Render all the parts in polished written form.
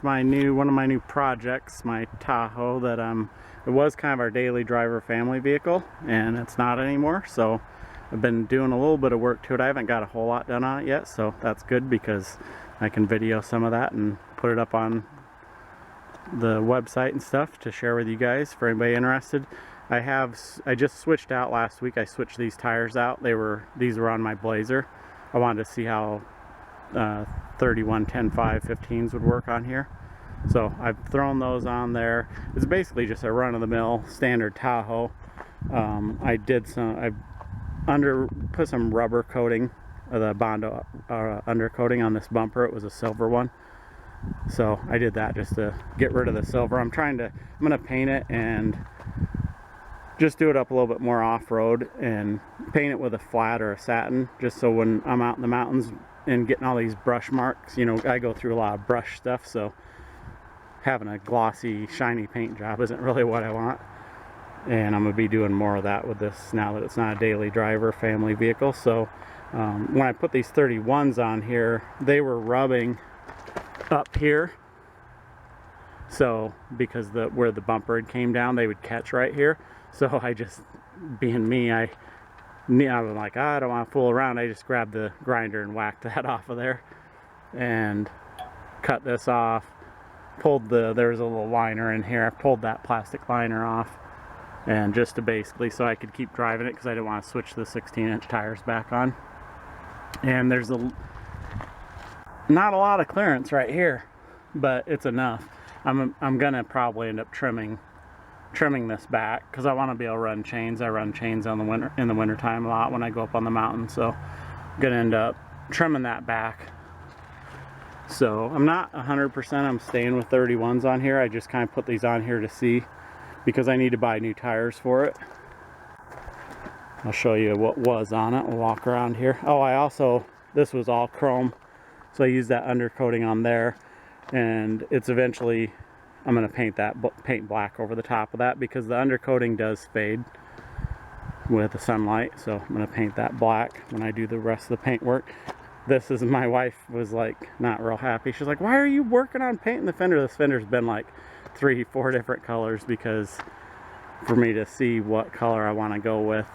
one of my new projects, my Tahoe that it was kind of our daily driver family vehicle, and it's not anymore. So I've been doing a little bit of work to it. I haven't got a whole lot done on it yet, so that's good because I can video some of that and put it up on the website and stuff to share with you guys for anybody interested. I just switched out last week. I switched these tires out. These were on my Blazer. I wanted to see how 31-10-5-15s would work on here. So I've thrown those on there. It's basically just a run-of-the-mill standard Tahoe. I put some rubber coating, the Bondo undercoating on this bumper. It was a silver one. So I did that just to get rid of the silver. I'm gonna paint it and just do it up a little bit more off-road and paint it with a flat or a satin, just so when I'm out in the mountains and getting all these brush marks, you know, I go through a lot of brush stuff, so having a glossy, shiny paint job isn't really what I want. And I'm gonna be doing more of that with this now that it's not a daily driver family vehicle. So when I put these 31s on here, they were rubbing up here. So because where the bumper had came down, they would catch right here. So I just, being me, I was like, I don't want to fool around. I just grabbed the grinder and whacked that off of there and cut this off. There's a little liner in here. I pulled that plastic liner off, and just to basically so I could keep driving it because I didn't want to switch the 16-inch tires back on. And there's not a lot of clearance right here, but it's enough. I'm gonna probably end up trimming this back because I want to be able to run chains. I run chains in the winter time a lot when I go up on the mountain, so I'm gonna end up trimming that back. So I'm not 100%. I'm staying with 31s on here. I just kind of put these on here to see because I need to buy new tires for it. I'll show you what was on it. We'll walk around here. Oh, this was all chrome, so I used that undercoating on there, and it's eventually, I'm going to paint black over the top of that because the undercoating does fade with the sunlight. So I'm going to paint that black when I do the rest of the paint work. My wife was like not real happy. She's like, why are you working on painting the fender? This fender's been like 3-4 different colors because for me to see what color I want to go with.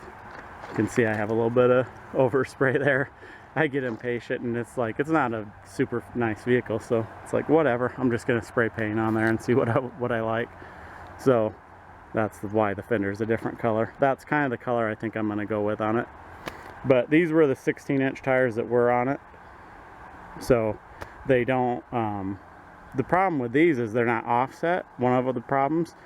You can see I have a little bit of overspray there. I get impatient, and it's like, it's not a super nice vehicle, so it's like, whatever, I'm just gonna spray paint on there and see what I like. So that's why the fender is a different color. That's kind of the color I think I'm gonna go with on it. But these were the 16-inch tires that were on it, so they don't the problem with these is they're not offset, one of the problems.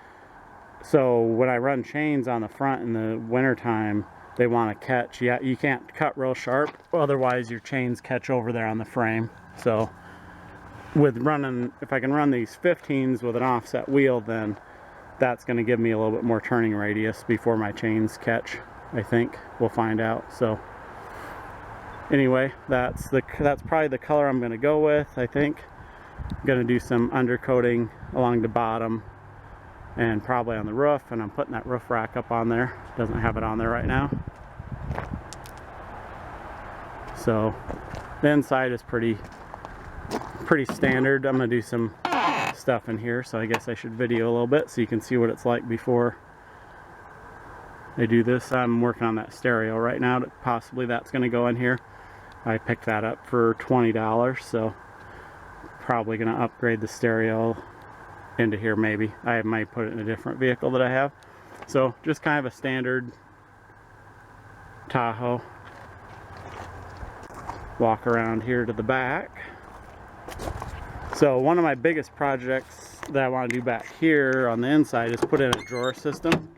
So when I run chains on the front in the wintertime, they want to catch. Yeah, you can't cut real sharp, otherwise your chains catch over there on the frame. So if I can run these 15s with an offset wheel, then that's going to give me a little bit more turning radius before my chains catch, I think. We'll find out. So anyway, that's probably the color I'm going to go with, I think. I'm going to do some undercoating along the bottom and probably on the roof, and I'm putting that roof rack up on there. Doesn't have it on there right now. So the inside is pretty standard. I'm gonna do some stuff in here, so I guess I should video a little bit so you can see what it's like before I do this. I'm working on that stereo right now. Possibly that's gonna go in here. I picked that up for $20, so probably gonna upgrade the stereo into here. Maybe I might put it in a different vehicle that I have. So just kind of a standard Tahoe. Walk around here to the back. So one of my biggest projects that I want to do back here on the inside is put in a drawer system,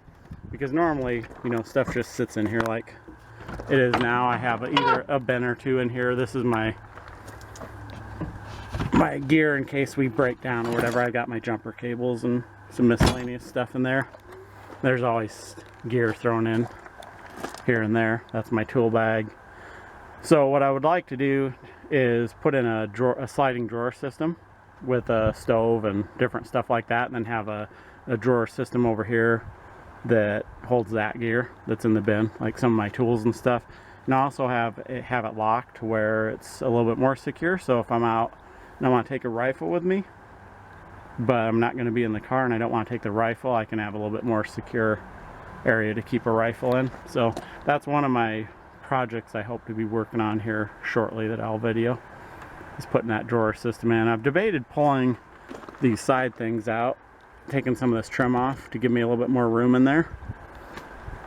because normally, you know, stuff just sits in here like it is now. I have either a bin or two in here. This is my gear in case we break down or whatever. I got my jumper cables and some miscellaneous stuff in there. There's always gear thrown in here and there. That's my tool bag. So what I would like to do is put in a sliding drawer system with a stove and different stuff like that, and then have a drawer system over here that holds that gear that's in the bin, like some of my tools and stuff. And I also have it locked to where it's a little bit more secure, so if I'm out and I want to take a rifle with me, but I'm not going to be in the car and I don't want to take the rifle. I can have a little bit more secure area to keep a rifle in. So that's one of my projects I hope to be working on here shortly that I'll video, is putting that drawer system in. I've debated pulling these side things out, taking some of this trim off to give me a little bit more room in there.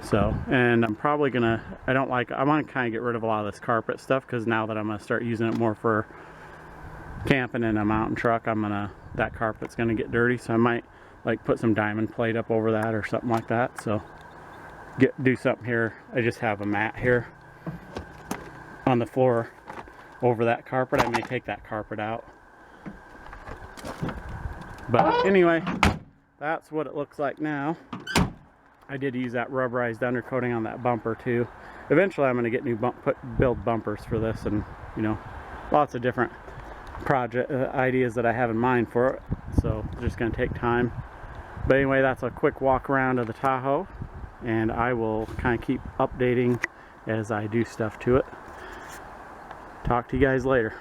So, and I'm probably gonna, I want to kind of get rid of a lot of this carpet stuff, because now that I'm gonna start using it more for camping in a mountain truck, that carpet's gonna get dirty. So I might like put some diamond plate up over that or something like that. So do something here. I just have a mat here on the floor over that carpet. I may take that carpet out. But anyway, that's what it looks like now. I did use that rubberized undercoating on that bumper too. Eventually I'm going to get build bumpers for this, and you know, lots of different project ideas that I have in mind for it. So it's just going to take time. But anyway, that's a quick walk around of the Tahoe, and I will kind of keep updating as I do stuff to it. Talk to you guys later.